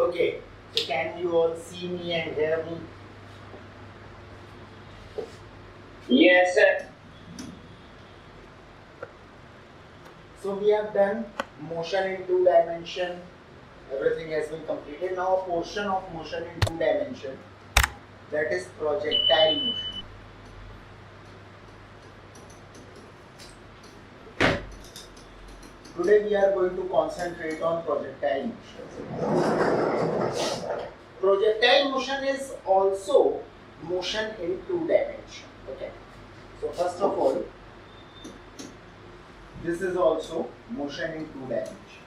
Okay, so can you all see me and hear me? Yes, sir. So we have done motion in 2 dimension. Everything has been completed. Now a portion of motion in 2 dimension, that is projectile motion. Today we are going to concentrate on projectile motion. Projectile motion is also motion in 2 dimension. Okay. So first of all, this is also motion in 2 dimension.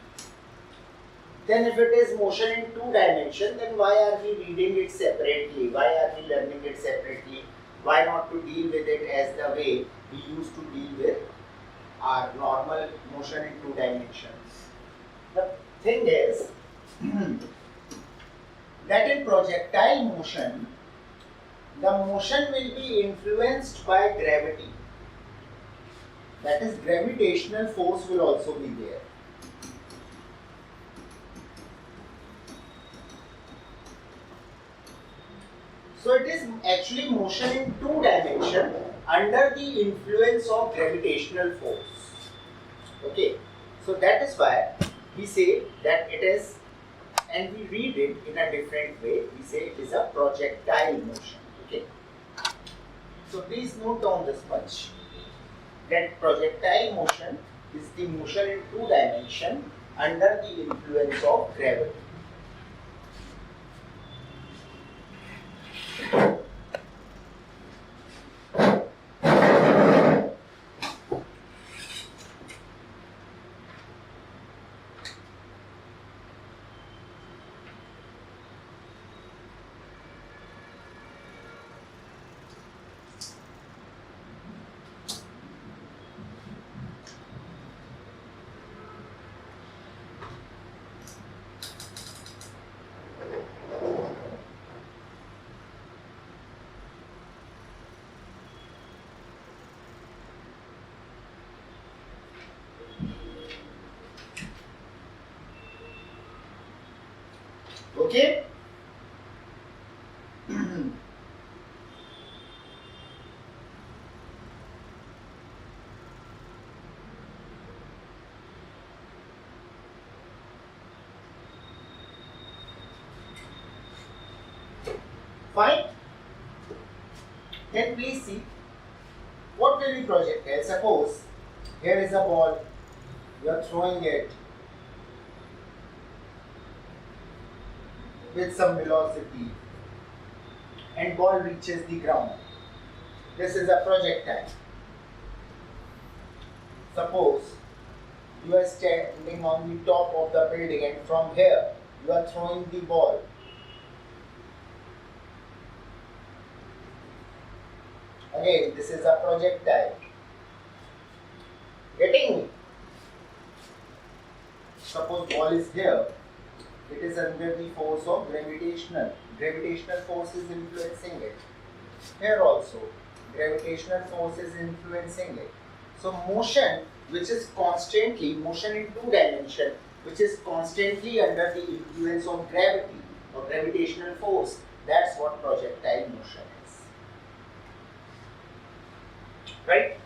Then if it is motion in 2 dimension, then why are we reading it separately? Why are we learning it separately? Why not to deal with it as the way we used to deal with our normal motion in 2 dimensions? The thing is that in projectile motion, the motion will be influenced by gravity. That is, gravitational force will also be there. So it is actually motion in 2 dimension under the influence of gravitational force. Okay, so that is why we say that it is, and we read it in a different way. We say it is a projectile motion. Okay, so please note down this much, that projectile motion is the motion in 2 dimension under the influence of gravity. Okay. Fine. Then please see what will be projectile. Suppose here is a ball, you are throwing it with some velocity and ball reaches the ground. This is a projectile. Suppose you are standing on the top of the building and from here you are throwing the ball. Again, this is a projectile. Getting me? Suppose ball is here. It is under the force of gravitational. Gravitational force is influencing it. Here also, gravitational force is influencing it. So motion, which is constantly, motion in 2 dimension, which is constantly under the influence of gravity or gravitational force, that's what projectile motion is. Right?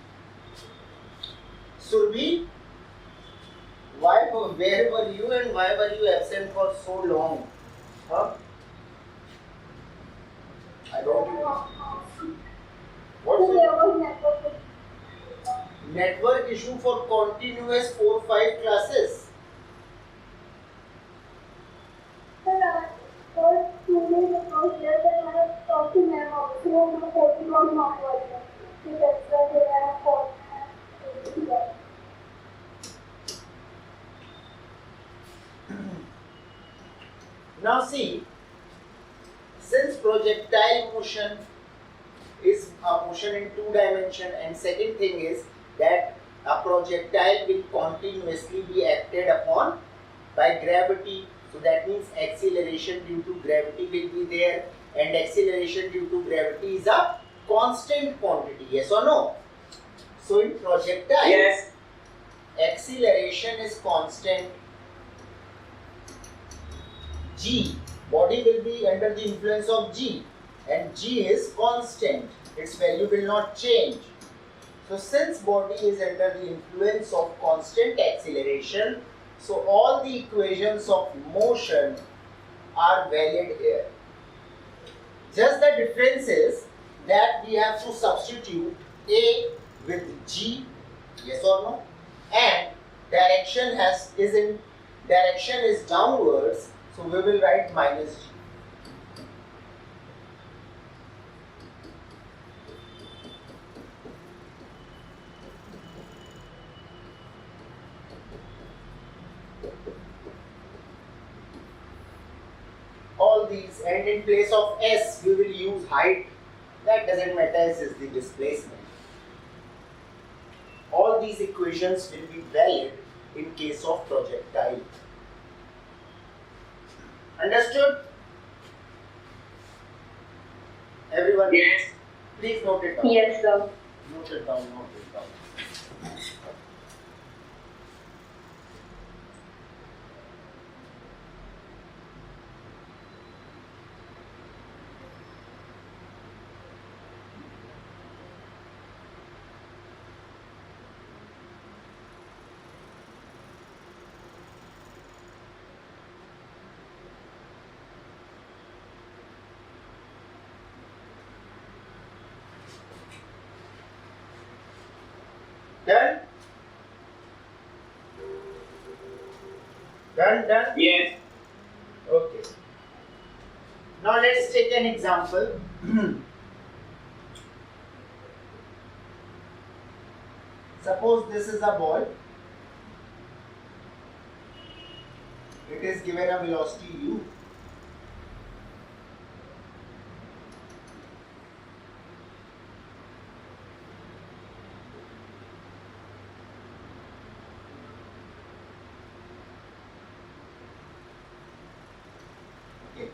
Surbi, where were you and why were you absent for so long? Huh? I don't know. What's it? Network issue for continuous 4-5 classes. Now see, since projectile motion is a motion in 2 dimension, and second thing is that a projectile will continuously be acted upon by gravity. So that means acceleration due to gravity will be there, and acceleration due to gravity is a constant quantity. Yes or no? So in projectile, Yes. acceleration is constant, G, body will be under the influence of G, and G is constant, its value will not change. So since body is under the influence of constant acceleration, so all the equations of motion are valid here. Just the difference is that we have to substitute A with G, yes or no, and direction is downwards, so we will write minus G. All these, and in place of S we will use height. That doesn't matter, S is the displacement. All these equations will be valid in case of projectile. Understood? Everyone? Yes. Please note it down. Yes, sir. Note it down, note it down. Done? Done? Yes. Okay. Now let's take an example. Suppose this is a ball. It is given a velocity u. Okay.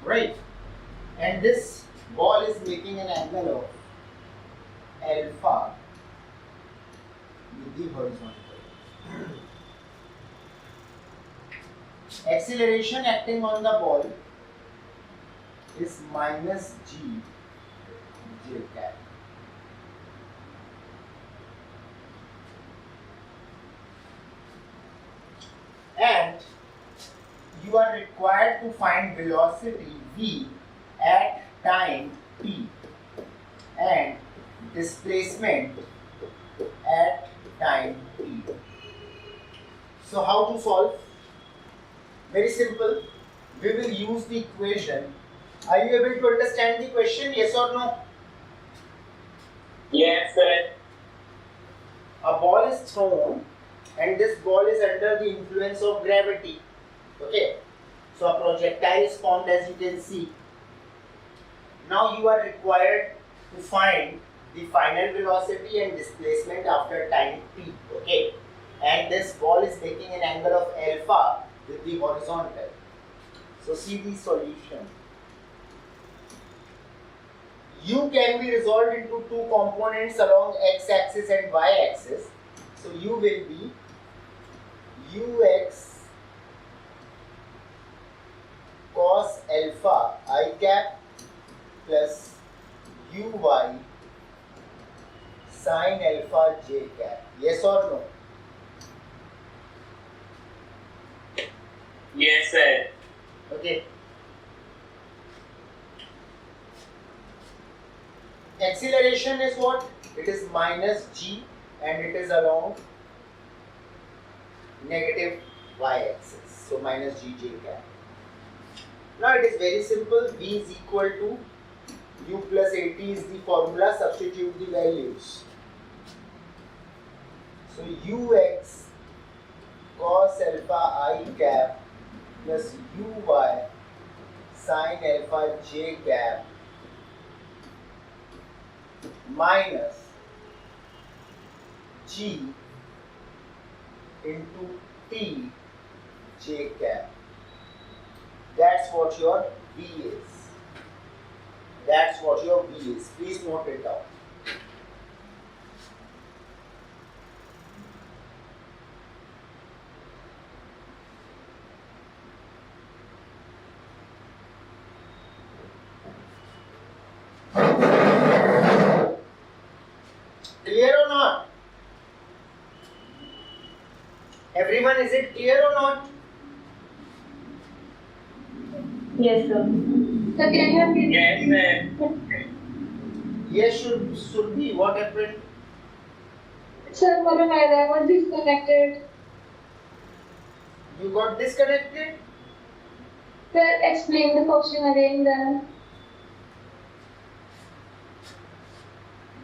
Right, and this ball is making an angle of alpha with the horizontal. Acceleration acting on the ball is minus G j cap. And you are required to find velocity v at time t and displacement at time t. So how to solve? Very simple. We will use the equation. Are you able to understand the question? Yes or no? Yes, sir. A ball is thrown and this ball is under the influence of gravity. Okay, so a projectile is formed, as you can see. Now you are required to find the final velocity and displacement after time t. Okay, and this ball is making an angle of alpha with the horizontal. So see the solution. U can be resolved into two components along x-axis and y-axis. So U will be ux cos alpha I cap plus uy sin alpha j cap. Yes or no? Yes, sir. Okay. Acceleration is what? It is minus g and it is along negative y-axis. So minus g j cap. Now it is very simple. V is equal to u plus at is the formula. Substitute the values. So ux cos alpha I cap plus uy sin alpha j cap minus G into T J cap. That's what your V is. That's what your V is. Please note it down. Clear or not? Everyone, is it clear or not? Yes, sir. Sir, can you repeat? Yes, sir. Yes, should be. What happened? Sir, for a while I was disconnected. You got disconnected? Sir, explain the question again then.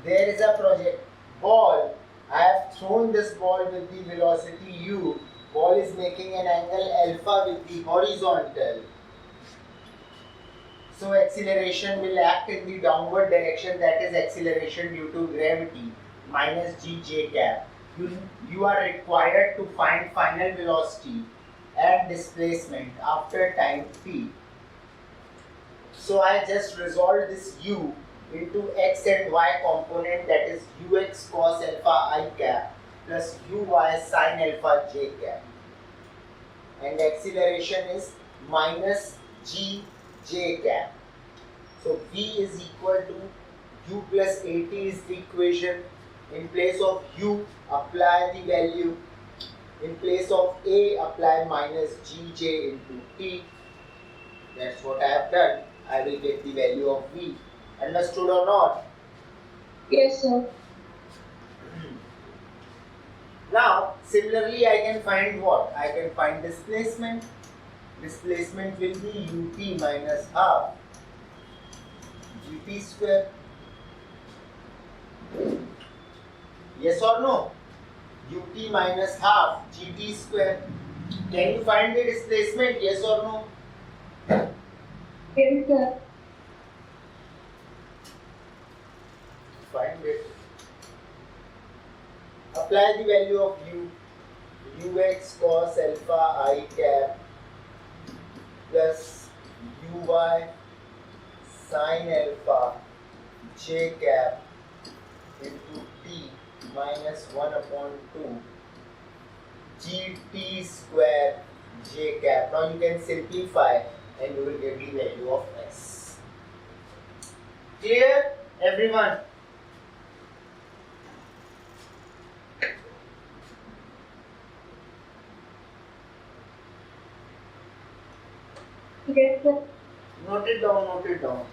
There is a project ball. I have thrown this ball with the velocity u. Ball is making an angle alpha with the horizontal. So acceleration will act in the downward direction, that is acceleration due to gravity minus gj cap. You are required to find final velocity and displacement after time t. So I just resolved this u into x and y component, that is ux cos alpha I cap plus uy sin alpha j cap, and acceleration is minus g j cap. So v is equal to u plus at is the equation. In place of u, apply the value. In place of a, apply minus gj into t. That's what I have done. I will get the value of v. Understood or not? Yes, sir. Now, similarly, I can find what? I can find displacement. Displacement will be ut minus half gt square. Yes or no? ut minus half gt square. Can you find the displacement? Yes or no? Yes, sir. Find it. Apply the value of u. Ux cos alpha I cap plus uy sin alpha j cap into t minus 1 upon 2 gt square j cap. Now you can simplify and you will get the value of s. Clear, everyone? Yes, sir. Note it down, note it down.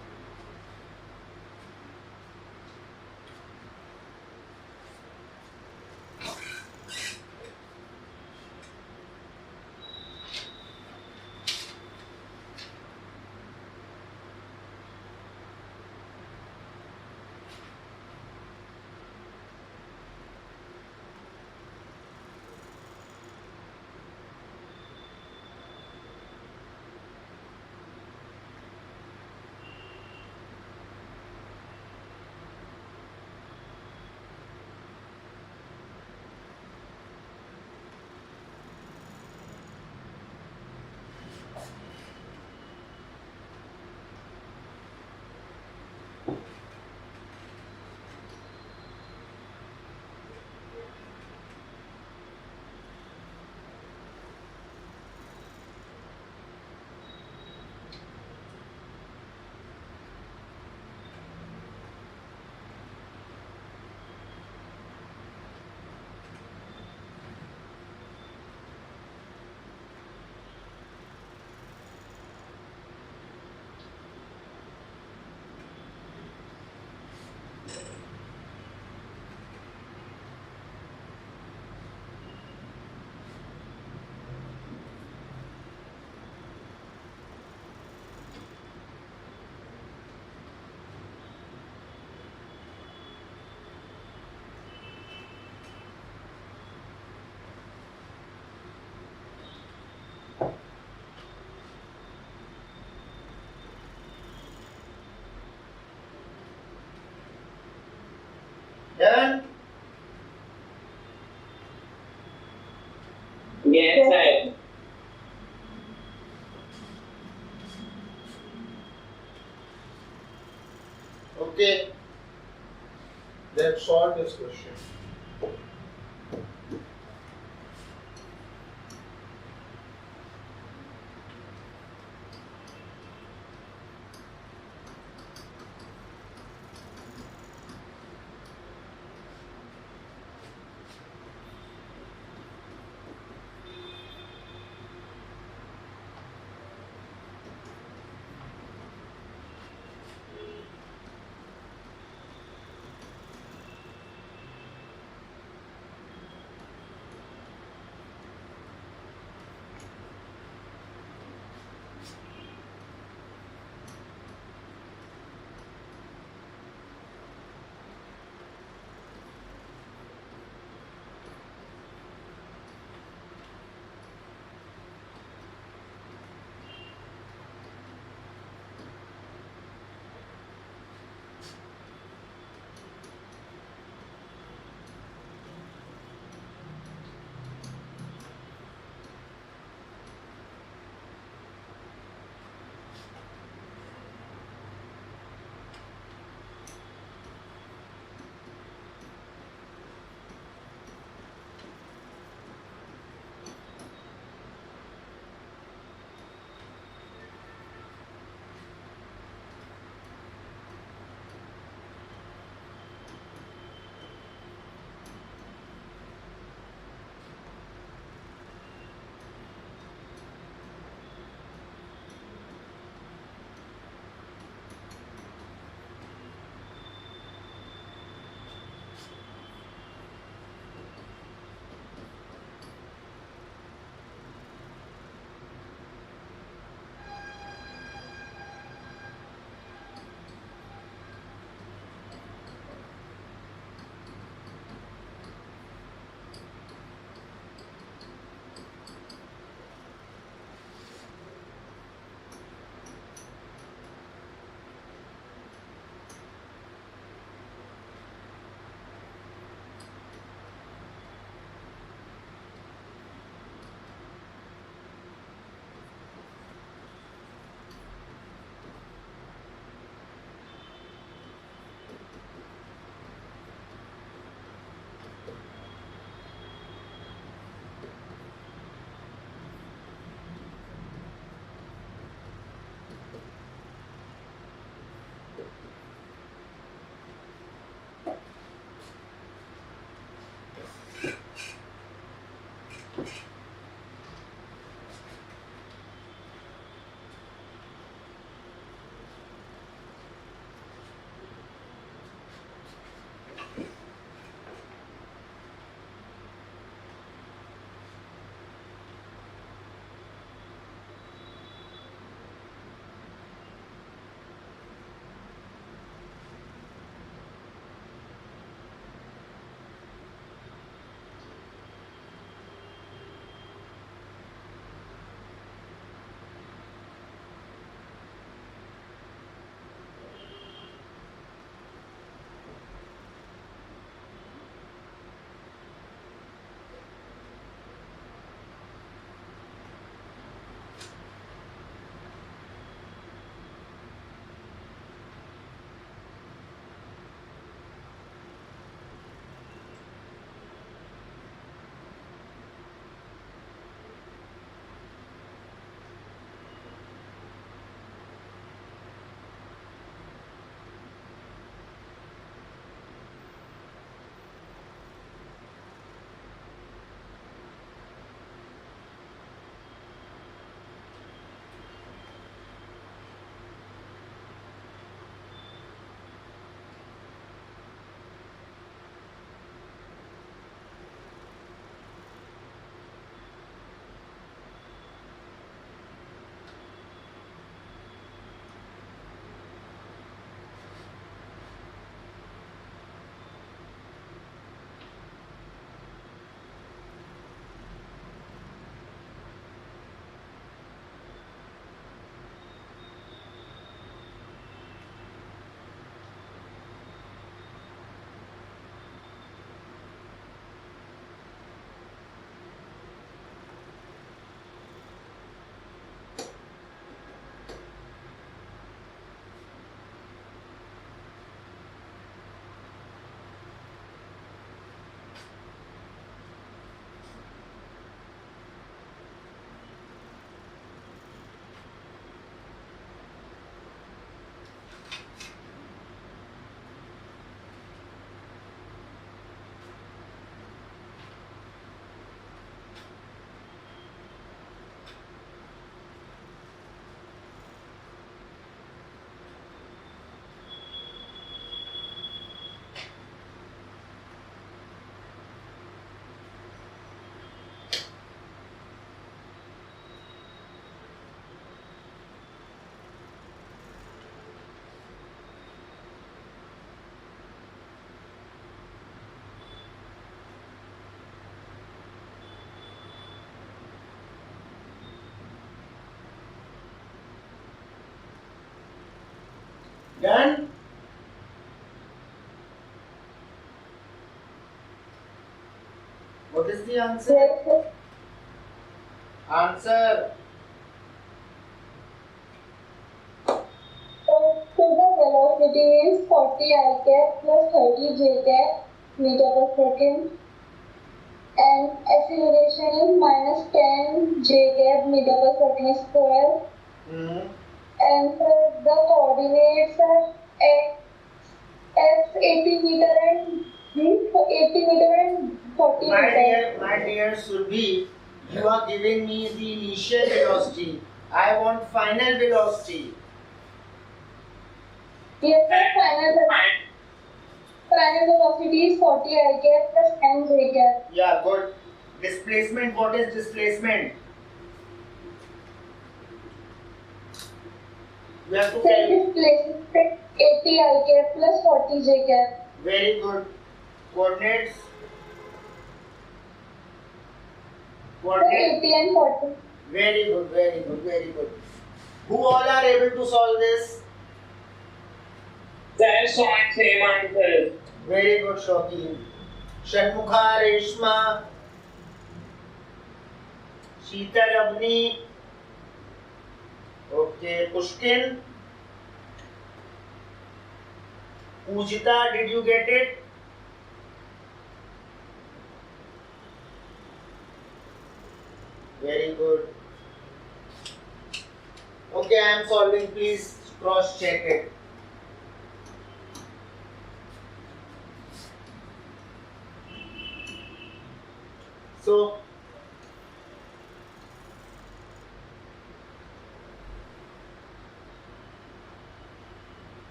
Yes, sir. Okay, let's solve this question. Done? What is the answer? Yes, sir. Answer. So the velocity is 40 I cap plus 30 j cap meter per second, and acceleration is minus 10 j cap meter per second square. Hmm. And the coordinates are x 80 meter and v 80 meter and 40 meter. My dear Surbi, you are giving me the initial velocity. I want final velocity. Yes, sir. Final velocity is 40 I cap plus 10 j cap. Yeah, good. Displacement, what is displacement? You have to tell. Displacement 80 I cap plus 40 j cap. Very good. Coordinates. Coordinates. 80 and 40. Very good, very good, very good. Who all are able to solve this? That is showing same answer. Very good, Shauki. Shanmukha, Reshma, Sheetal, Avni. Okay, Pushkin. Pujita, did you get it? Very good. Okay, I am solving. Please cross check it. So,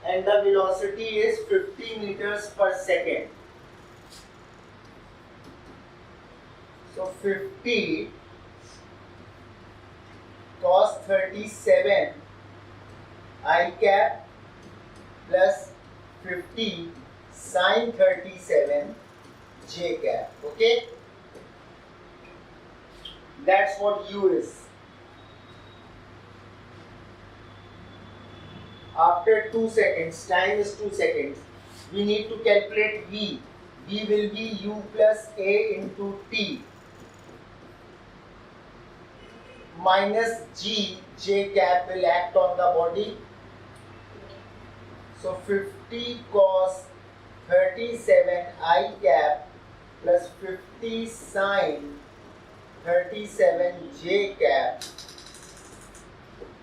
and the velocity is 50 meters per second. So 50 cos 37 I cap plus 50 sin 37 j cap. Okay, that's what u is. After 2 seconds, time is 2 seconds, we need to calculate v. V will be u plus a into t minus g, j cap will act on the body. So 50 cos 37 I cap plus 50 sin 37 j cap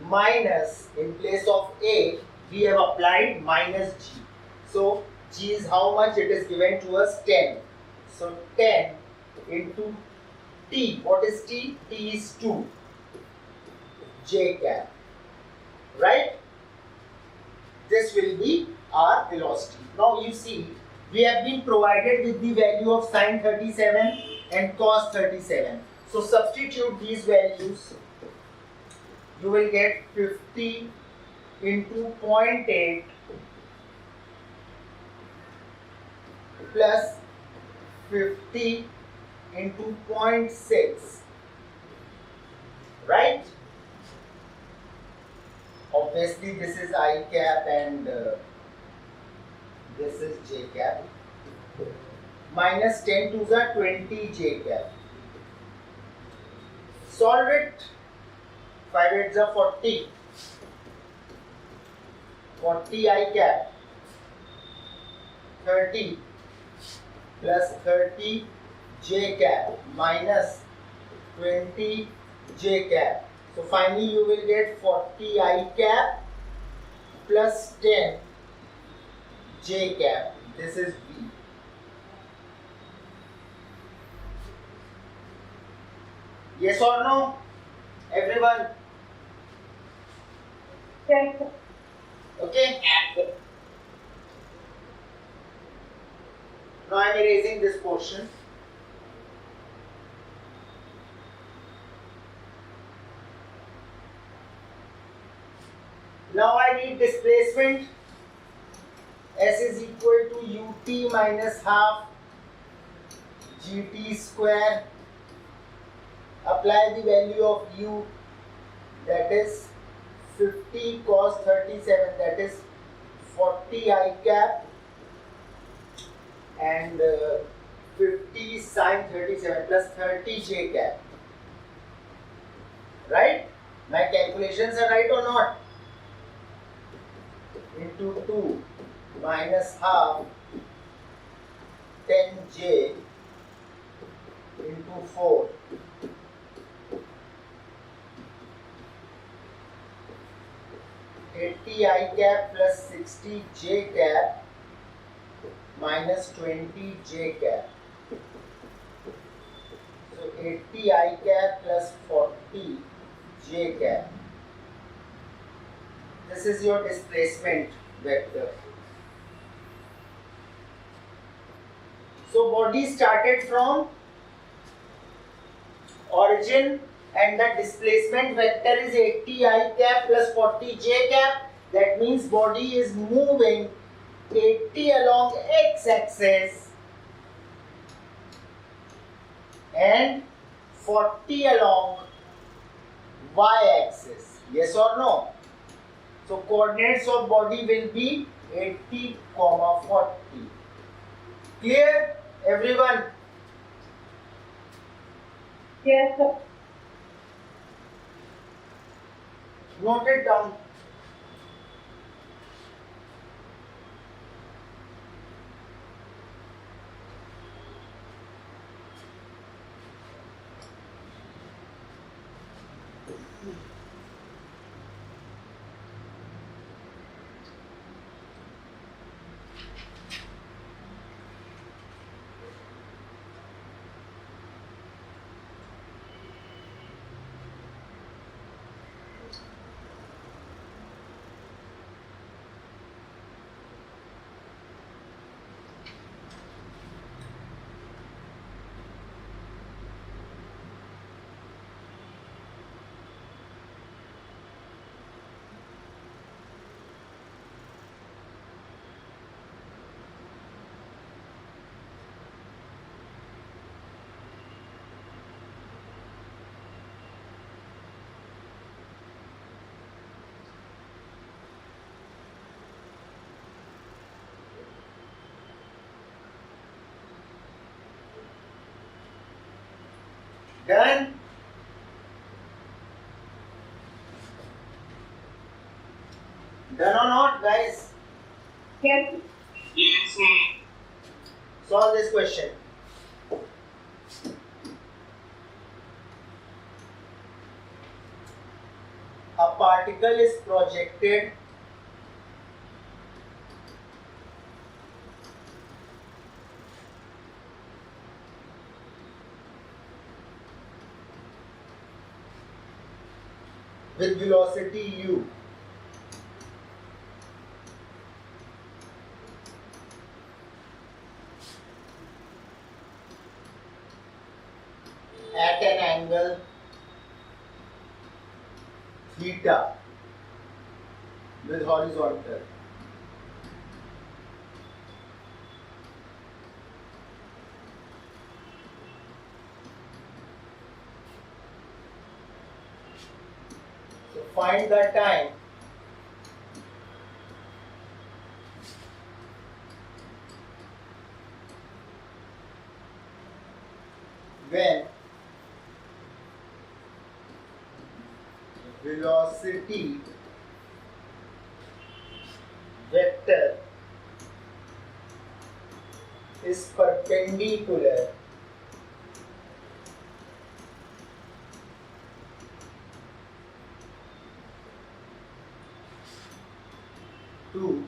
minus, in place of a we have applied minus g. So g is how much? It is given to us 10. So 10 into t. What is t? T is 2 j cap. Right? This will be our velocity. Now you see, we have been provided with the value of sin 37 and cos 37. So substitute these values. You will get 50 into 0.8 plus 50 into 0.6. Right? Obviously this is I cap and this is j cap. Minus 10 to the 20 j cap. Solve it. 5 8s are 40. 40 I cap. 30 plus 30 j cap minus 20 j cap. So finally you will get 40 I cap plus 10 j cap. This is V. Yes or no? Everyone? Yes, sir. Okay? Now I am erasing this portion. Now I need displacement. S is equal to ut minus half gt square apply the value of u, that is 50 cos 37, that is 40 I cap, and 50 sin 37 plus 30 j cap. Right? My calculations are right or not? Into 2 minus half 10j into 4. I cap plus 60 j cap minus 20 j cap. So 80 I cap plus 40 j cap. This is your displacement vector. So body started from origin and the displacement vector is 80 I cap plus 40 j cap. That means body is moving 80 along x axis and 40 along y axis. Yes or no? So coordinates of body will be 80, 40. Clear, everyone? Yes, sir. Note it down. Done? Done or not, guys? Yes. Yes, sir. Solve this question. A particle is projected with velocity u at an angle theta with horizontal. So find the time when velocity vector is perpendicular to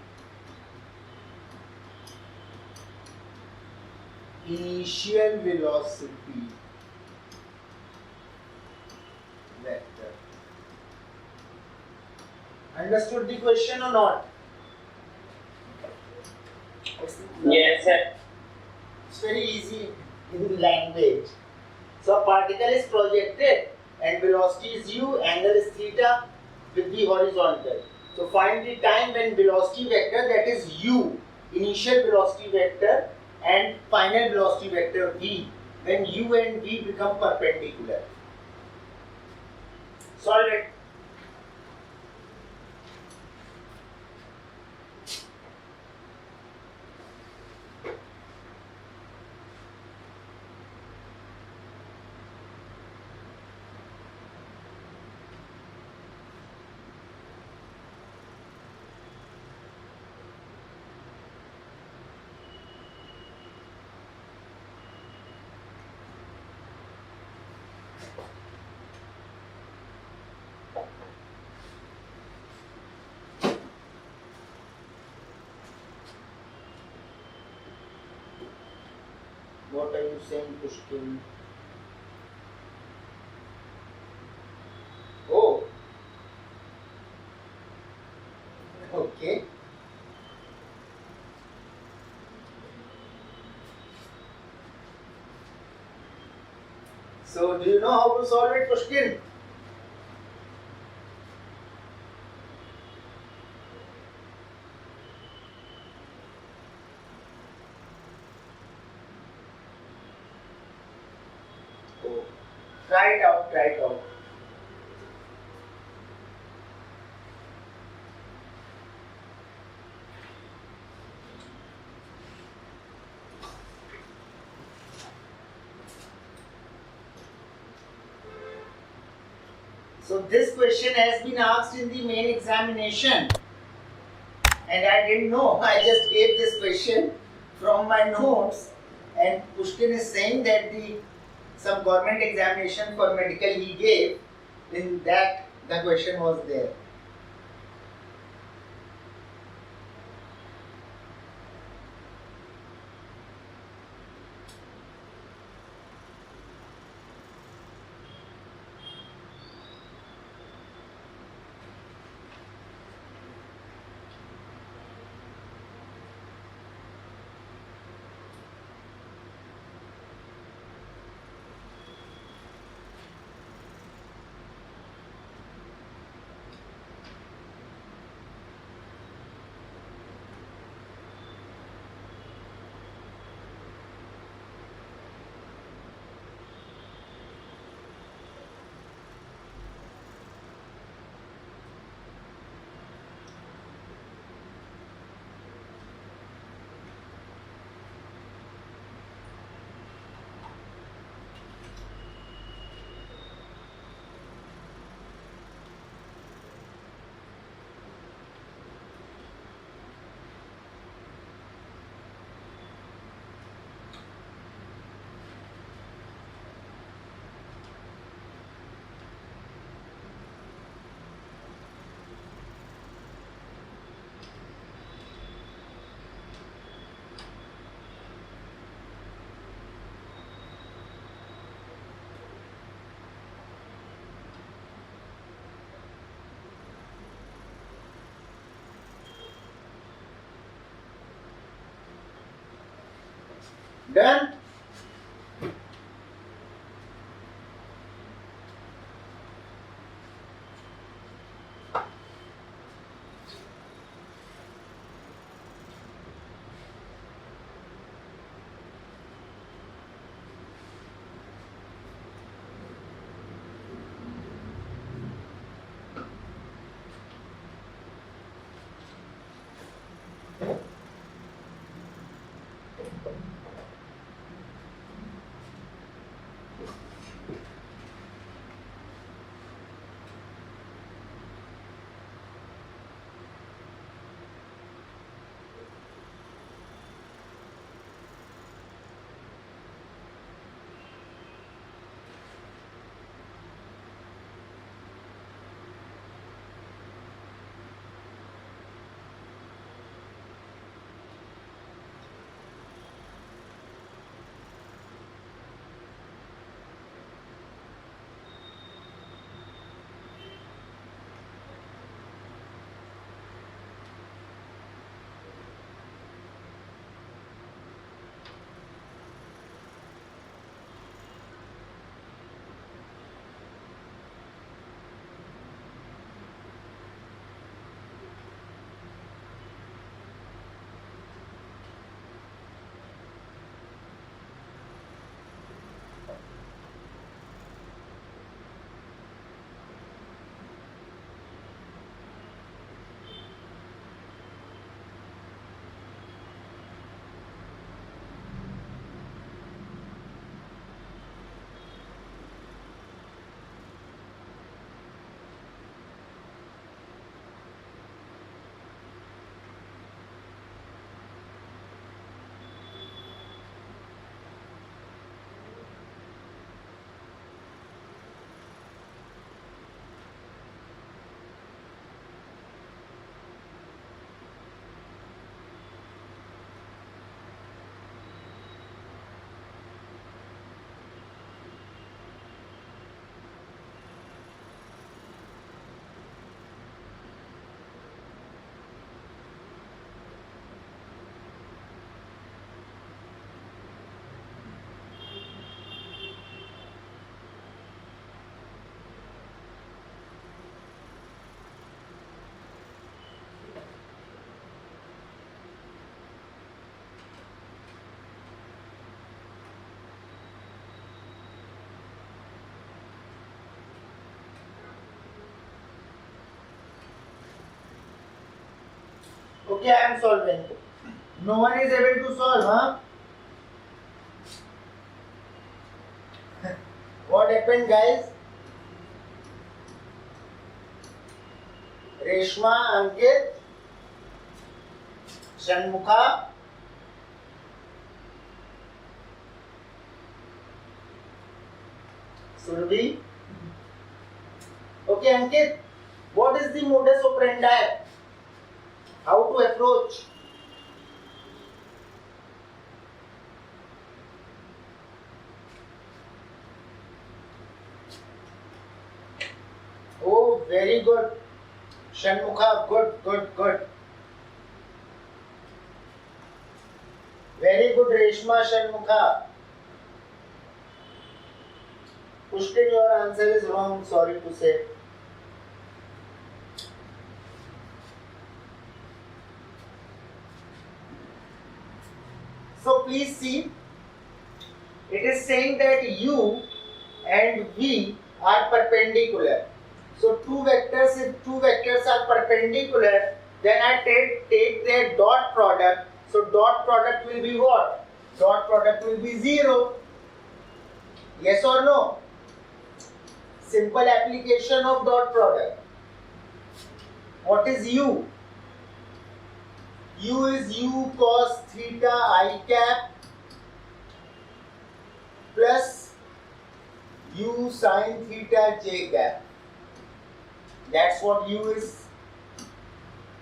initial velocity vector. Understood the question or not? Yes, sir. It's very easy in language. So a particle is projected and velocity is u, angle is theta with the horizontal. So find the time when velocity vector, that is u, initial velocity vector, and final velocity vector v, when u and v become perpendicular. Solve it. What are you saying, Pushkin? Oh, okay. So, do you know how to solve it, Pushkin? Oh, try it out, try it out. So this question has been asked in the main examination and I didn't know. I just gave this question from my notes and Pushkin is saying that some government examination for medical he gave, in that the question was there. Done? Okay, I am solving. No one is able to solve, huh? What happened, guys? Reshma, Ankit, Shanmukha, Surabhi. Okay, Ankit, what is the modus operandi? How to approach? Oh, very good. Shanmukha, good, good, good. Very good, Reshma, Shanmukha. Pushkin, your answer is wrong, sorry to say. So please see, it is saying that u and v are perpendicular. So if two vectors are perpendicular, then I take their dot product. So dot product will be what? Dot product will be 0. Yes or no? Simple application of dot product. What is u? U is u cos theta I cap plus u sin theta j cap. That's what u is.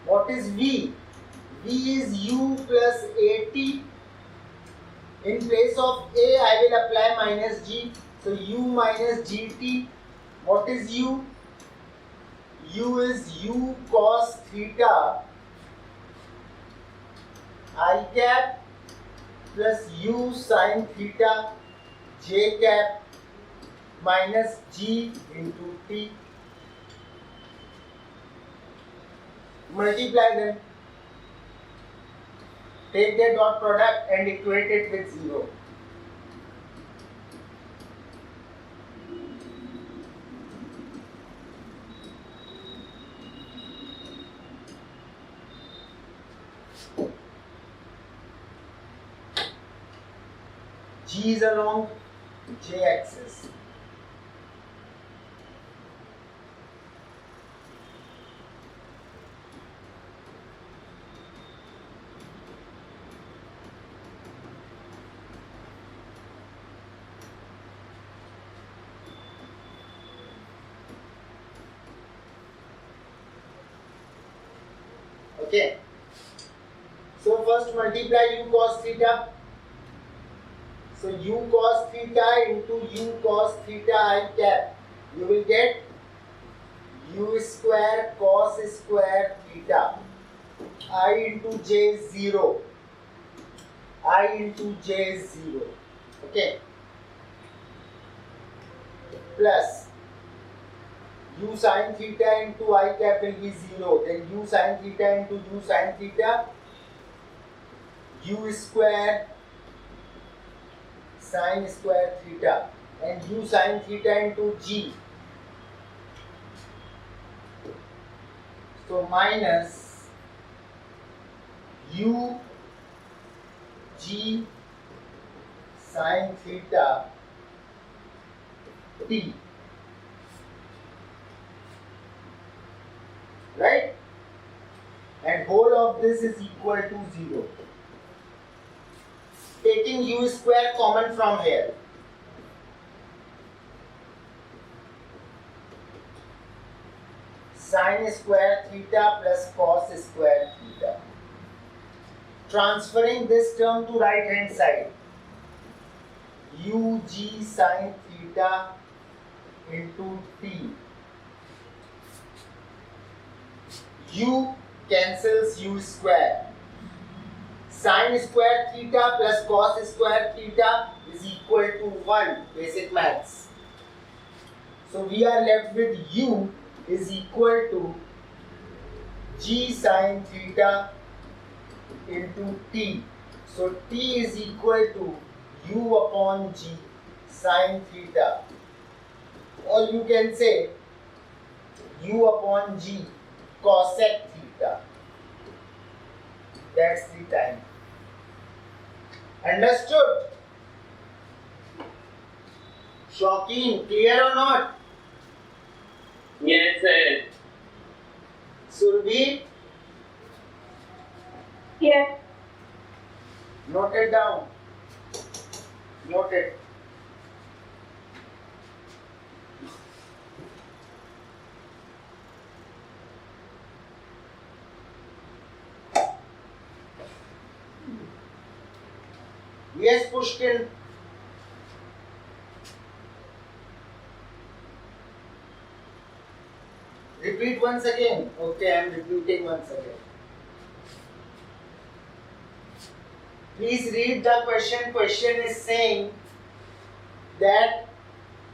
What is v? V is u plus at. In place of a, I will apply minus g. So u minus gt. What is u? U is u cos theta I cap plus u sin theta j cap minus g into t. Multiply them. Take their dot product and equate it with 0. G is along j axis. Okay. So first multiply u cos theta. So u cos theta into u cos theta I cap. You will get u square cos square theta. I into j is 0. I into j is 0. Okay. Plus u sin theta into I cap will be 0. Then u sin theta into u sin theta. U square sin square theta and u sin theta into g. So minus u g sin theta t. Right? And whole of this is equal to 0. Taking u square common from here. Sin square theta plus cos square theta. Transferring this term to right hand side. U g sin theta into t. U cancels u square. Sin square theta plus cos square theta is equal to 1. Basic maths. So we are left with u is equal to g sin theta into t. So t is equal to u upon g sin theta. Or you can say u upon g cosec theta. That's the time. Understood? Shocking, clear or not? Yes, sir. Surbi, Yes. note it down. Note it. Yes, Pushkin. Repeat once again. Okay, I am repeating once again. Please read the question. Question is saying that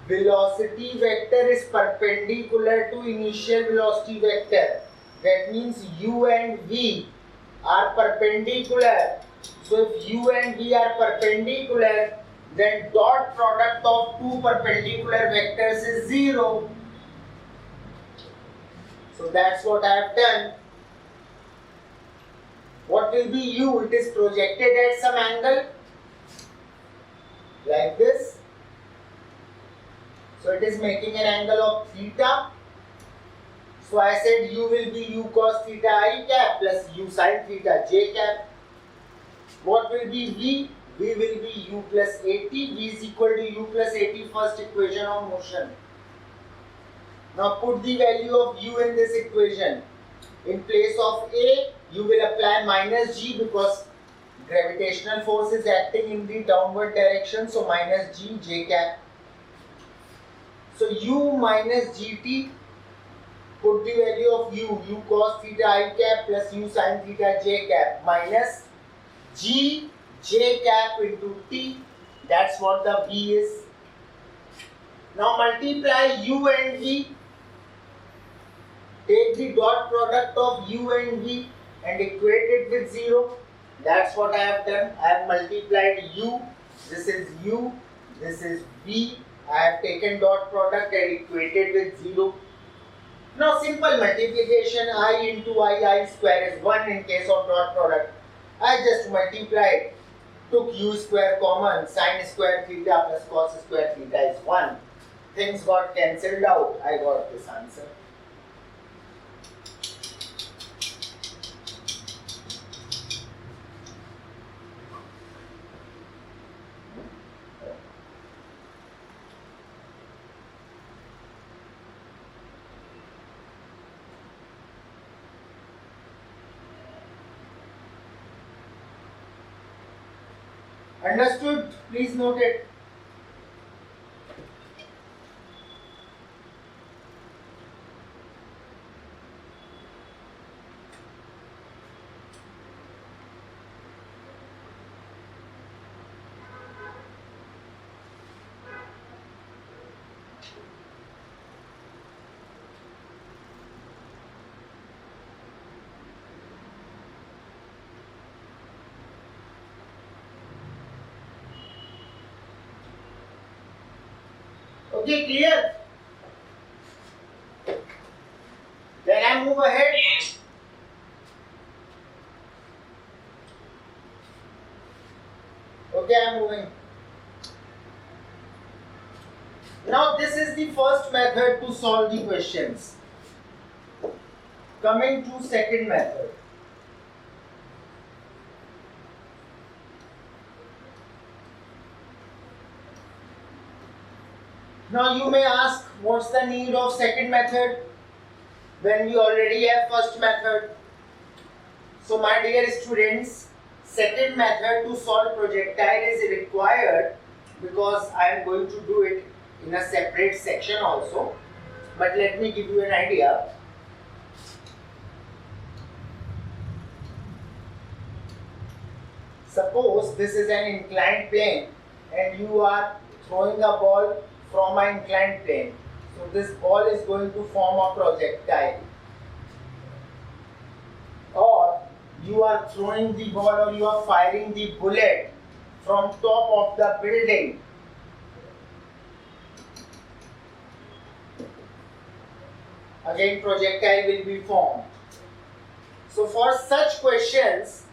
velocity vector is perpendicular to initial velocity vector. That means u and v are perpendicular. So if u and v are perpendicular, then dot product of two perpendicular vectors is 0. So that's what I have done. What will be u? It is projected at some angle like this. So it is making an angle of theta. So I said u will be u cos theta I cap plus u sin theta j cap. What will be v? V will be u plus at. V is equal to u plus at, first equation of motion. Now put the value of u in this equation. In place of a, you will apply minus g because gravitational force is acting in the downward direction. So minus g j cap. So u minus gt, put the value of u cos theta I cap plus u sin theta j cap minus g j cap into t. That's what the v is. Now multiply u and v. Take the dot product of u and v and equate it with 0. That's what I have done. I have multiplied u. This is u. This is v. I have taken dot product and equated with 0. Now simple multiplication, I into I square is 1 in case of dot product. I just multiplied, took u square common, sin square theta plus cos square theta is 1. Things got cancelled out. I got this answer. Understood? Please note it. Okay, clear? Then I move ahead. Yes. Okay, I am moving. Now this is the first method to solve the questions. Coming to second method. Now you may ask, what's the need of second method when we already have first method? So my dear students, second method to solve projectile is required because I am going to do it in a separate section also. But let me give you an idea. Suppose this is an inclined plane and you are throwing a ball from an inclined plane. So this ball is going to form a projectile. Or you are throwing the ball or you are firing the bullet from top of the building. Again projectile will be formed. So for such questions,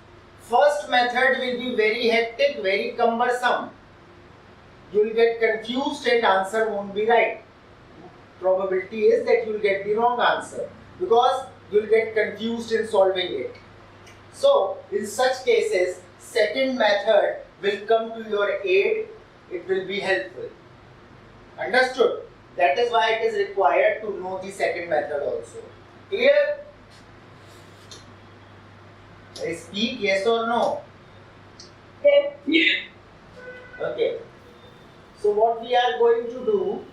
method will be very hectic, very cumbersome. You will get confused and answer won't be right. Probability is that you will get the wrong answer because you will get confused in solving it. So, in such cases, second method will come to your aid. It will be helpful. Understood? That is why it is required to know the second method also. Clear? Speak yes or no? Yes. Yes. Okay. So what we are going to do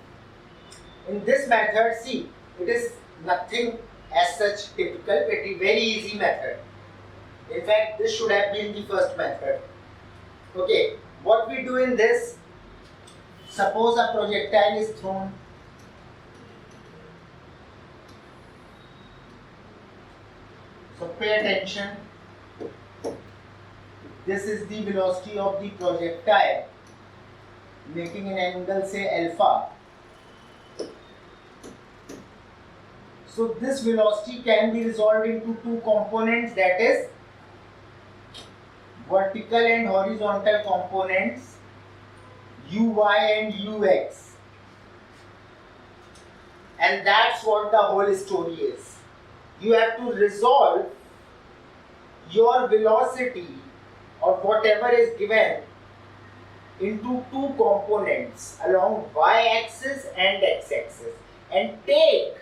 in this method, see, it is nothing as such typical, it is very easy method. In fact, this should have been the first method. Okay, what we do in this, suppose a projectile is thrown. So pay attention. This is the velocity of the projectile, making an angle say alpha. So this velocity can be resolved into two components, that is vertical and horizontal components uy and ux, and that's what the whole story is. You have to resolve your velocity or whatever is given into two components along y-axis and x-axis and take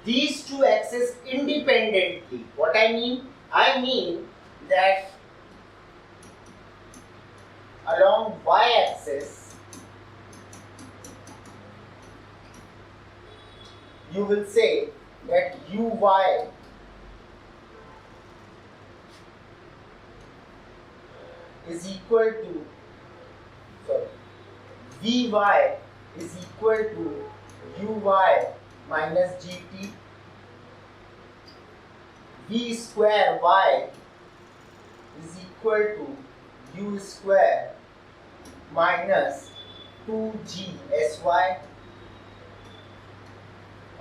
these two axes independently. What I mean? I mean that along y-axis you will say that uy is equal to, vy is equal to uy minus gt, v square y is equal to u square minus 2g sy,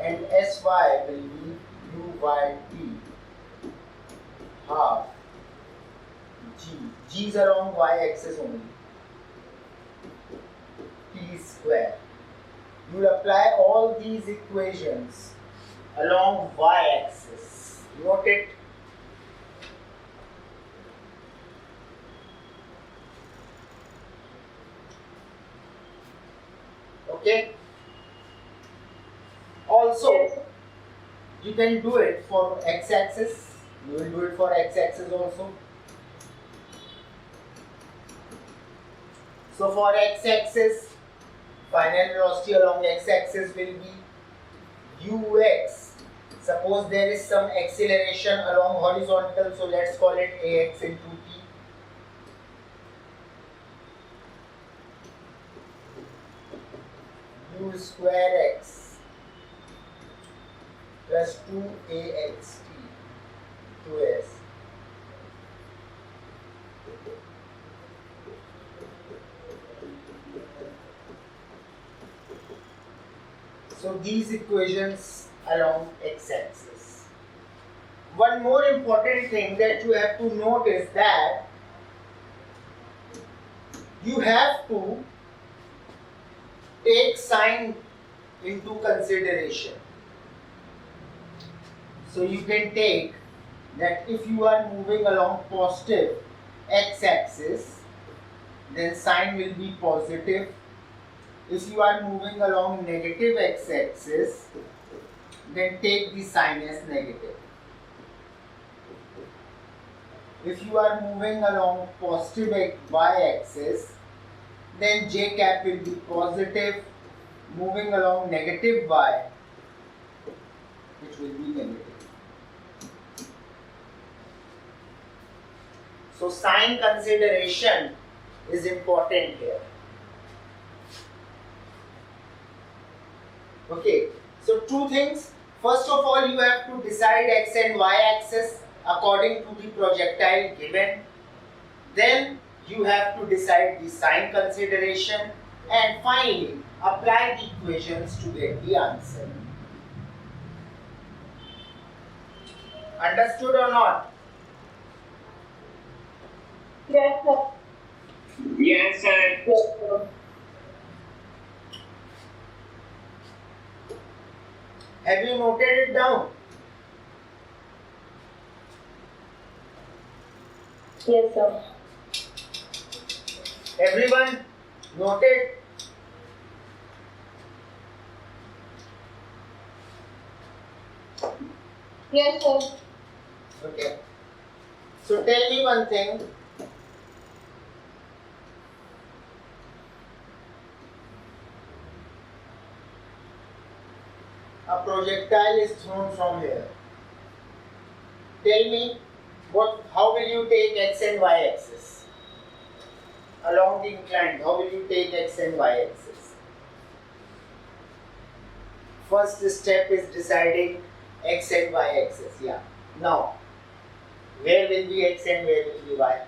and sy will be uyt half g is along y-axis only, t square. You will apply all these equations along y-axis. Note it. Okay. Also, you can do it for x-axis. You will do it for x-axis also. So for x-axis, final velocity along x-axis will be ux. Suppose there is some acceleration along horizontal, so let's call it ax into t. U square x plus 2axt 2s. So these equations along x-axis. One more important thing that you have to note is that you have to take sign into consideration. So you can take that if you are moving along positive x-axis, then sign will be positive. If you are moving along negative x-axis, then take the sign as negative. If you are moving along positive y-axis, then j cap will be positive. Moving along negative y, which will be negative. So sign consideration is important here. Okay, so two things. First of all, you have to decide x and y axis according to the projectile given. Then you have to decide the sign consideration, and finally apply the equations to get the answer. Understood or not? Yes, sir. Yes, sir. Yes, sir. Have you noted it down? Yes, sir. Everyone noted? Yes, sir. Okay. So tell me one thing. A projectile is thrown from here. Tell me how will you take x and y axis? Along the inclined, how will you take x and y axis? First step is deciding x and y axis. Yeah. Now, where will be x and where will be y?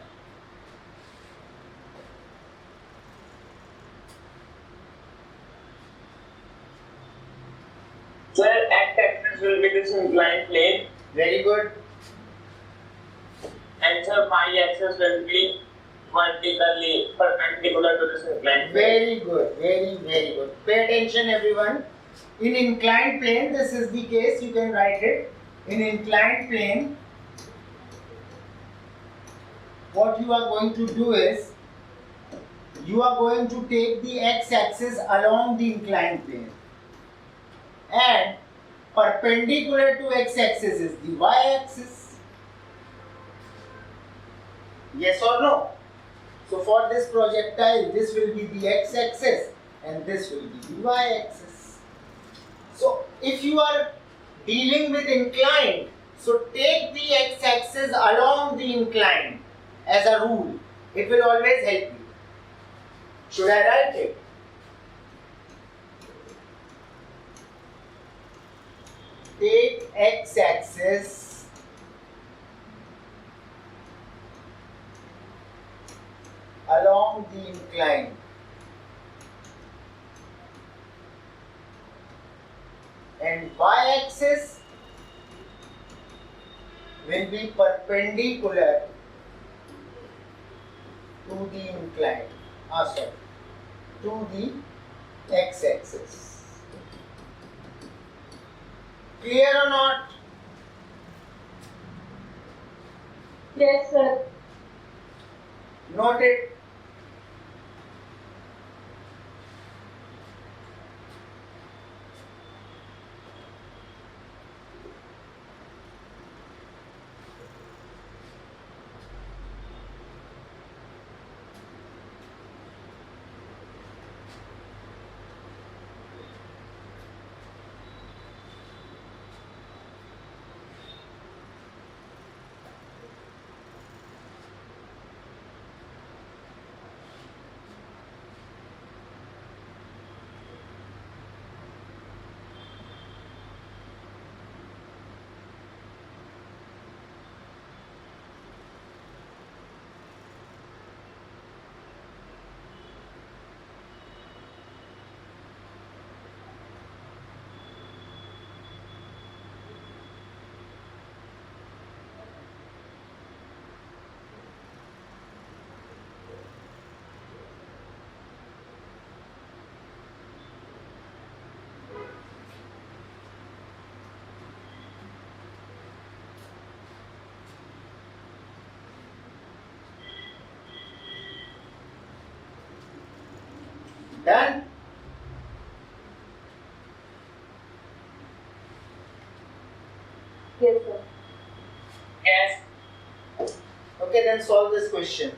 Sir, x-axis will be this inclined plane, Very good. and sir, y-axis will be vertically perpendicular to this inclined plane. Very good. Very good. Pay attention, everyone. In inclined plane, this is the case. You can write it. In inclined plane, what you are going to do is you are going to take the x-axis along the inclined plane, and perpendicular to x-axis is the y-axis. Yes or no? So for this projectile, this will be the x-axis and this will be the y-axis. So if you are dealing with inclined, so take the x-axis along the inclined as a rule. It will always help you. Should I write it? Take x-axis along the incline and y-axis will be perpendicular to the incline, to the x-axis. Clear or not? Yes, sir. Note it. Done? Yes, sir. Yes. Okay, then solve this question.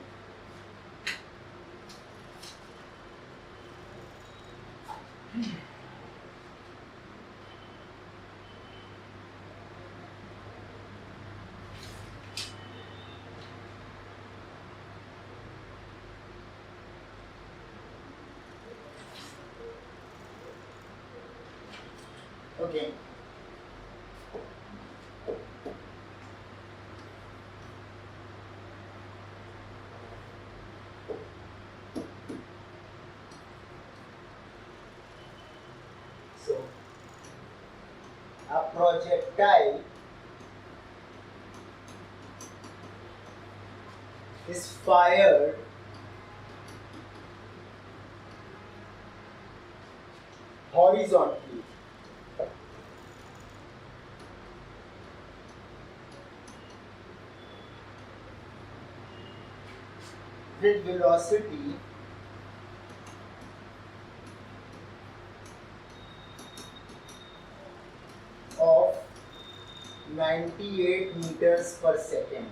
Okay. So, a projectile is fired horizontally with velocity of 98 meters per second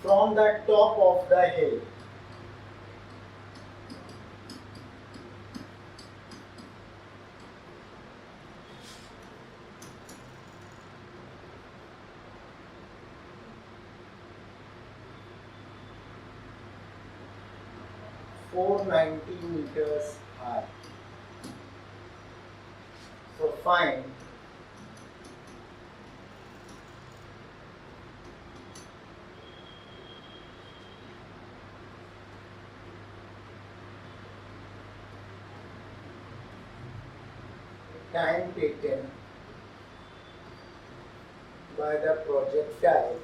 from the top of the hill. $490 high. So find time taken by the projectile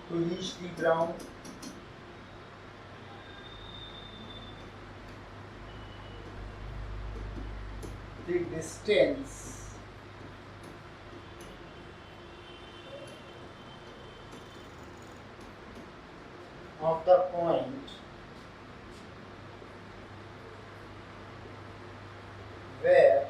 to reach the ground, the distance of the point where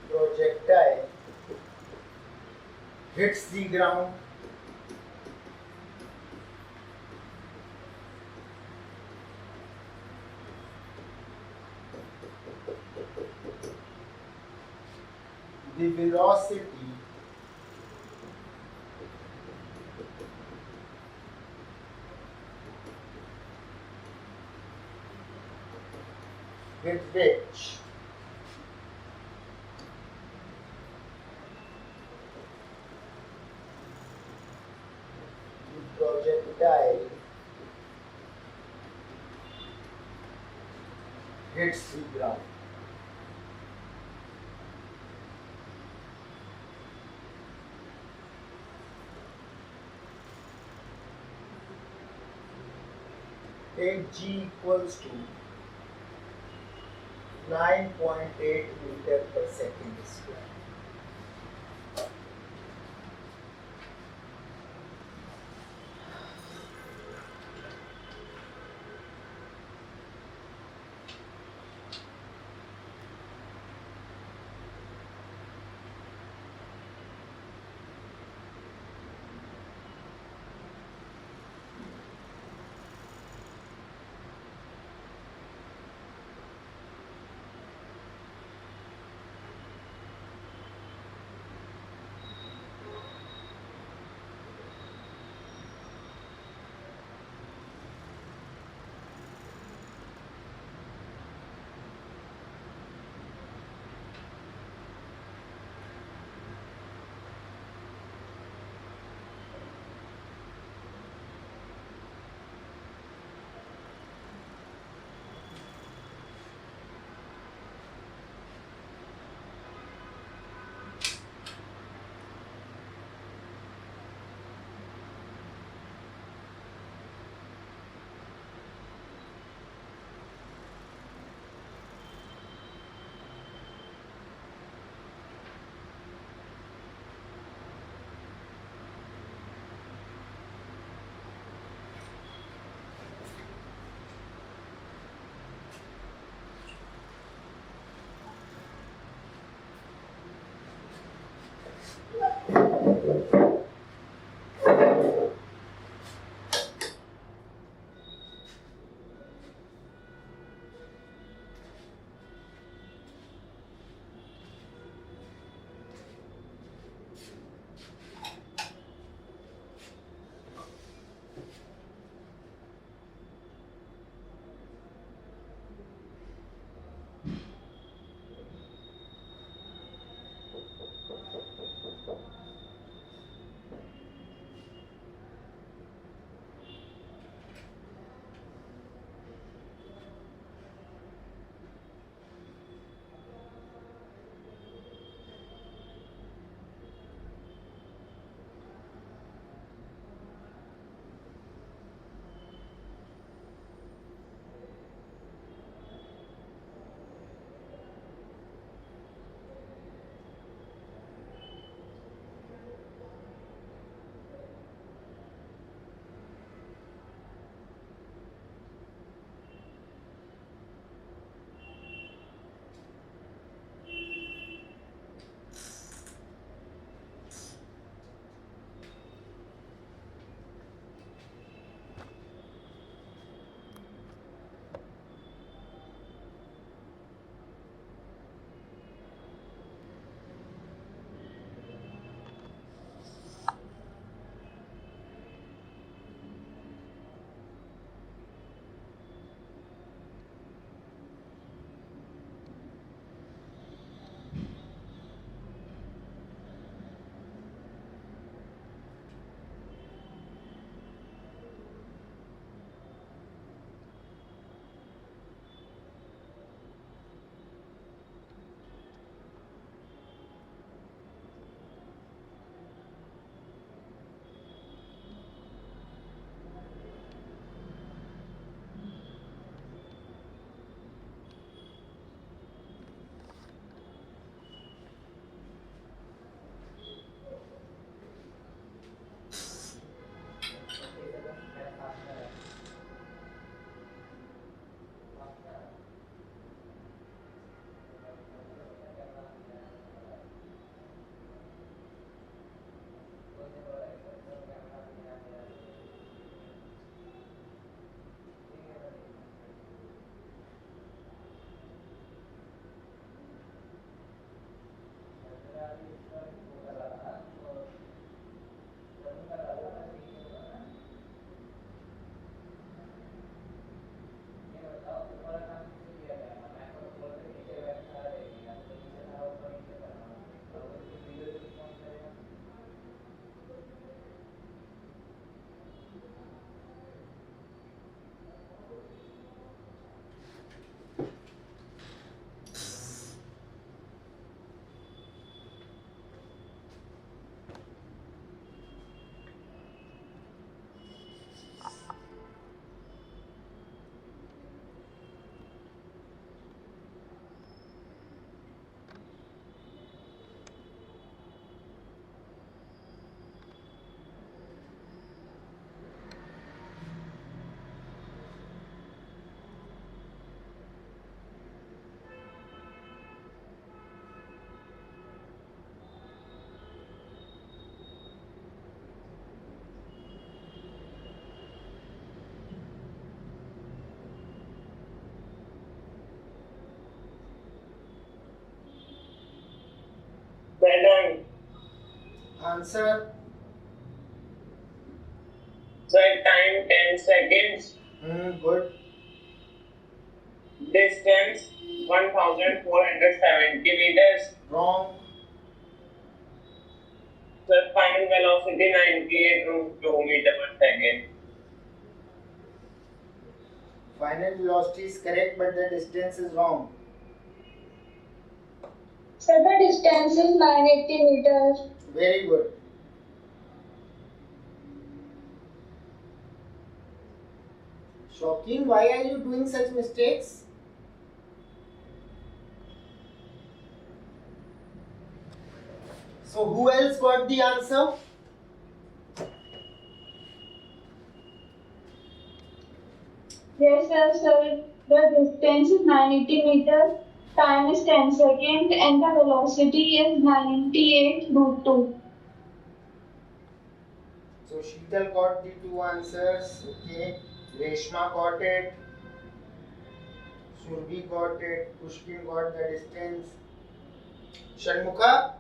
projectile hits the ground the velocity with which the projectile hits the ground. Take G equals to 9.8 meter per second square. Answer. So time 10 seconds. Good. Distance 1470 meters. Wrong. So final velocity 98 meter per second. Final velocity is correct, but the distance is wrong. Sir, the distance is 980 meters. Very good. Shocking, why are you doing such mistakes? So who else got the answer? Yes, sir. The distance is 980 meters. Time is 10 seconds and the velocity is 98 root 2. So Sheetal got the two answers. Okay. Reshma got it. Surbi got it. Pushkin got the distance. Shanmukha.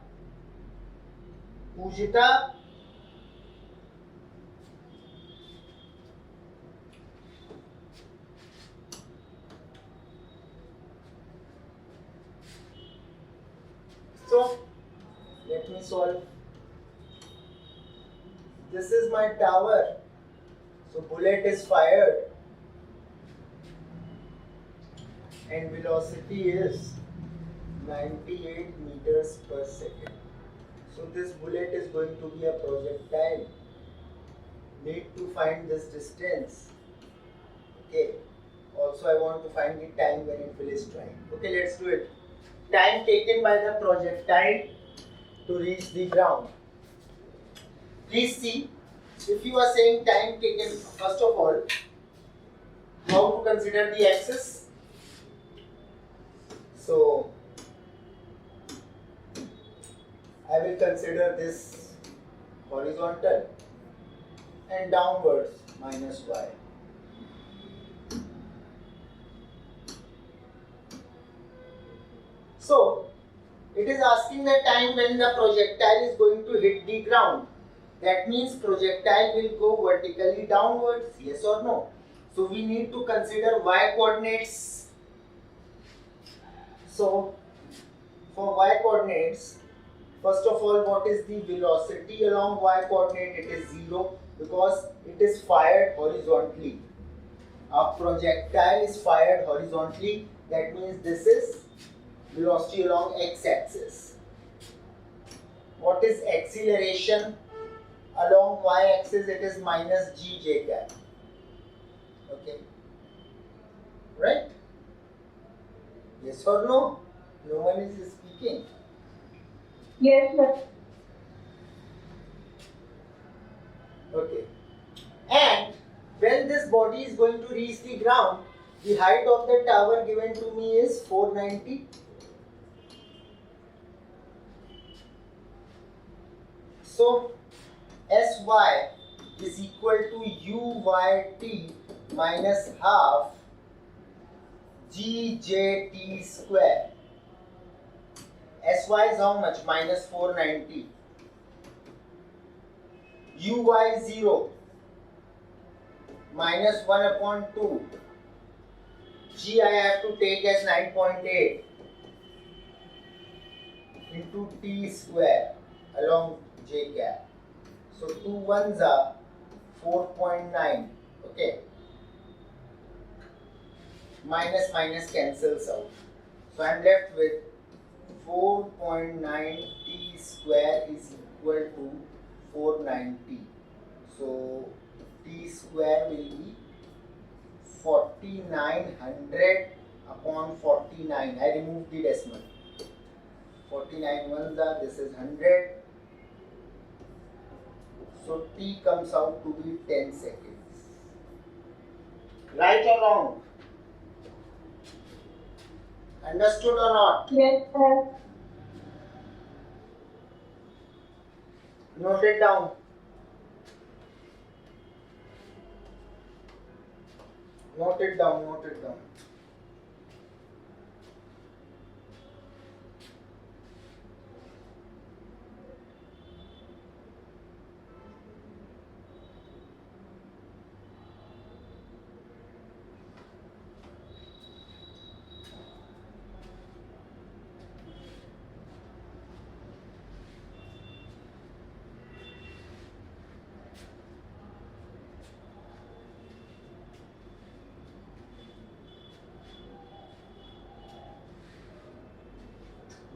Pujita. So let me solve. This is my tower. So bullet is fired and velocity is 98 meters per second. So this bullet is going to be a projectile. Need to find this distance. Okay. Also I want to find the time when it will strike. Okay, let's do it. Time taken by the projectile to reach the ground. Please see, if you are saying time taken, first of all, how to consider the axis? So, I will consider this horizontal and downwards minus y. So, it is asking the time when the projectile is going to hit the ground. That means projectile will go vertically downwards, yes or no? So we need to consider y coordinates. So for y coordinates, first of all, what is the velocity along y coordinate? It is 0 because it is fired horizontally. A projectile is fired horizontally. That means this is velocity along x-axis. What is acceleration? Along y-axis it is minus gj cap. Okay. Right? Yes or no? No one is speaking. Yes, sir. Okay. And when this body is going to reach the ground, the height of the tower given to me is 490. So Sy is equal to Uyt minus half Gjt square. Sy is how much? Minus 490. Uy 0 minus 1 upon 2. G I have to take as 9.8 into t square along j cap. So 2 ones are 4.9. Okay. Minus minus cancels out. So I am left with 4.9 t square is equal to 490. So t square will be 4900 upon 49. I remove the decimal. 49 ones are, this is 100. So t comes out to be 10 seconds. Right or wrong? Understood or not? Yes, sir. Note it down. Note it down, note it down.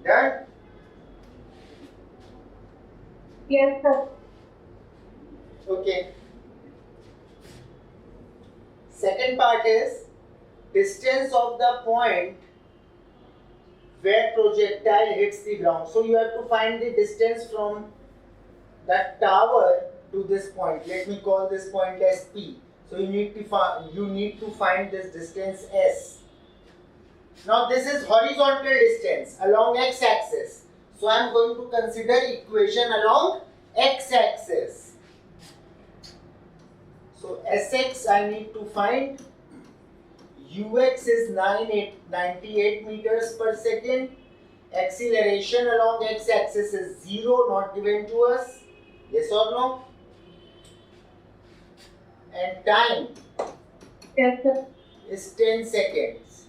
Done? Yes, sir. Okay. Second part is distance of the point where projectile hits the ground. So you have to find the distance from the tower to this point. Let me call this point as P. So you need to find this distance S. Now this is horizontal distance along x-axis. So I am going to consider equation along x-axis. So Sx I need to find. Ux is 98 meters per second. Acceleration along x-axis is 0, not given to us. Yes or no? And time Yes, sir. is 10 seconds.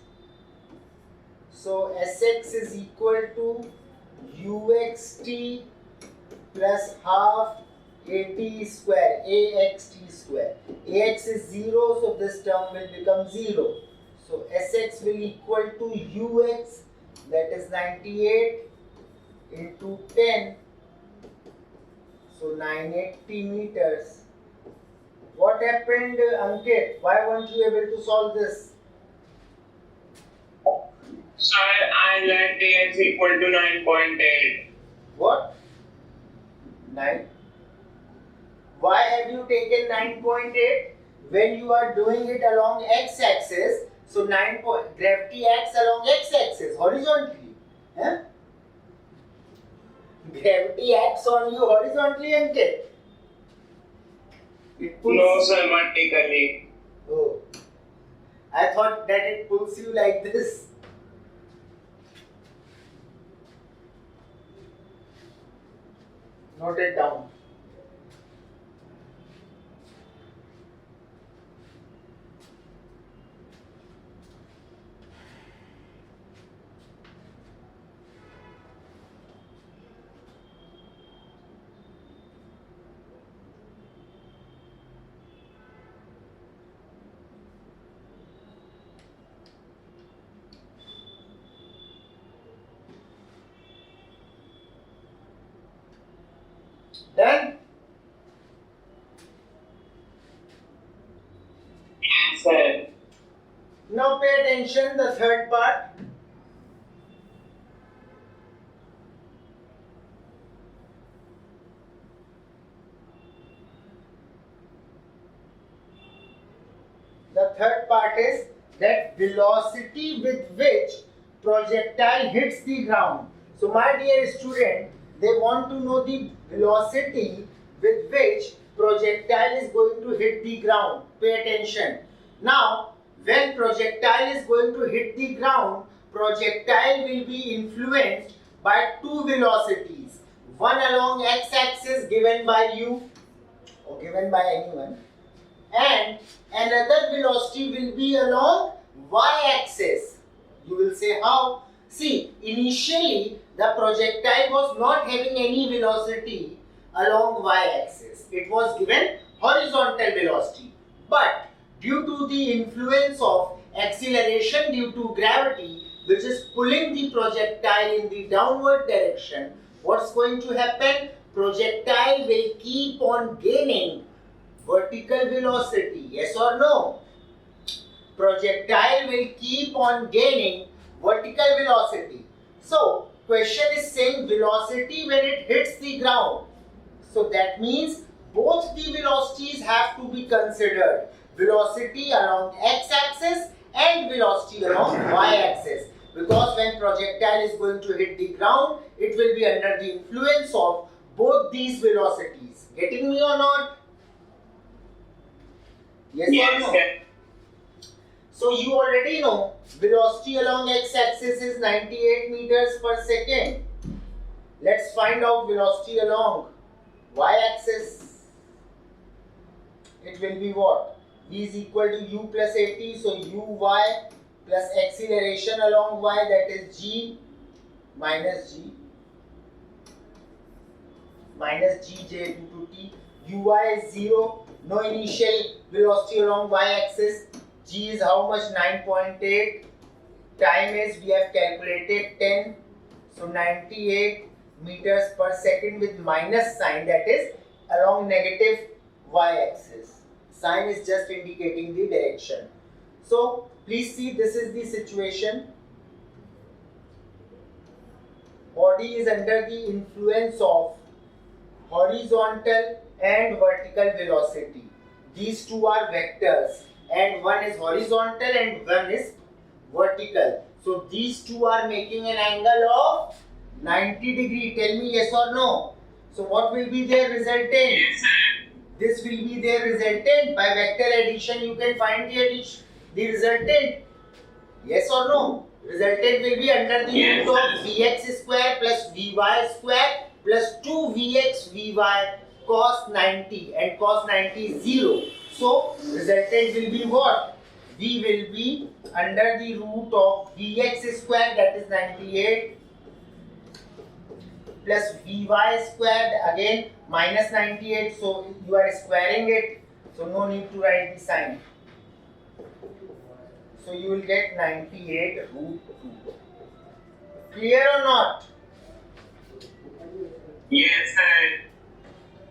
So Sx is equal to Uxt plus half AT square, AXT square. AX is 0, so this term will become 0. So Sx will equal to Ux, that is 98 into 10. So 980 meters. What happened, Ankit? Why weren't you able to solve this? Sir, I learned Ax equal to 9.8. What? 9? Why have you taken 9.8? When you are doing it along x-axis, so gravity acts along x-axis horizontally. Huh? Gravity acts on you horizontally, Ankit. It pulls No, sir, vertically. Oh, I thought that it pulls you like this. Note it down. Done? Yes, sir. Now pay attention, the third part. The third part is that velocity with which projectile hits the ground. So my dear student, they want to know the velocity with which projectile is going to hit the ground. Pay attention. Now, when projectile is going to hit the ground, projectile will be influenced by two velocities. One along x-axis given by you or given by anyone, and another velocity will be along y-axis. You will say how? See, initially the projectile was not having any velocity along y-axis. It was given horizontal velocity. But due to the influence of acceleration due to gravity, which is pulling the projectile in the downward direction, what's going to happen? Projectile will keep on gaining vertical velocity. Yes or no? Projectile will keep on gaining vertical velocity. So, question is saying velocity when it hits the ground. So that means both the velocities have to be considered. Velocity along x-axis and velocity along y-axis. Because when projectile is going to hit the ground, it will be under the influence of both these velocities. Getting me or not? Yes or no? Sir. So you already know velocity along x-axis is 98 meters per second. Let's find out velocity along y-axis. It will be what? V is equal to u plus at, so uy plus acceleration along y, that is g minus gj into t. Uy is 0, no initial velocity along y-axis. G is how much? 9.8. Time is, we have calculated 10. So 98 meters per second with minus sign, that is along negative y-axis. Sign is just indicating the direction. So please see, this is the situation. Body is under the influence of horizontal and vertical velocity. These two are vectors, and one is horizontal and one is vertical. So these two are making an angle of 90 degree. Tell me yes or no. So what will be their resultant? Yes, sir. This will be their resultant. By vector addition you can find the resultant. Yes or no? Resultant will be under the Yes, root sir. of Vx square plus Vy square plus 2Vx Vy cos 90, and cos 90 is 0. So resultant will be what? V will be under the root of Vx square, that is 98, plus Vy squared, again minus 98, so you are squaring it, so no need to write the sign. So you will get 98 root 2. Clear or not? Yes, sir.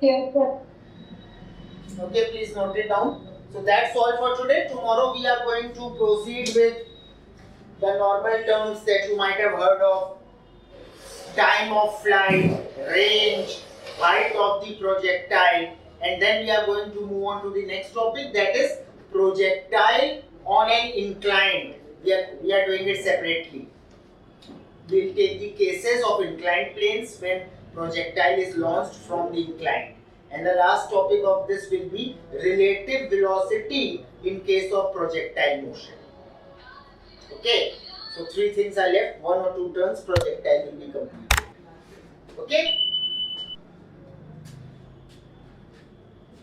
Yes, sir. Okay, please note it down. So that's all for today. Tomorrow we are going to proceed with the normal terms that you might have heard of: time of flight, range, height of the projectile, and then we are going to move on to the next topic, that is projectile on an incline. We are doing it separately. We will take the cases of inclined planes when projectile is launched from the incline. And the last topic of this will be relative velocity in case of projectile motion. Okay, so 3 things are left, 1 or 2 turns, projectile will be completed. Okay.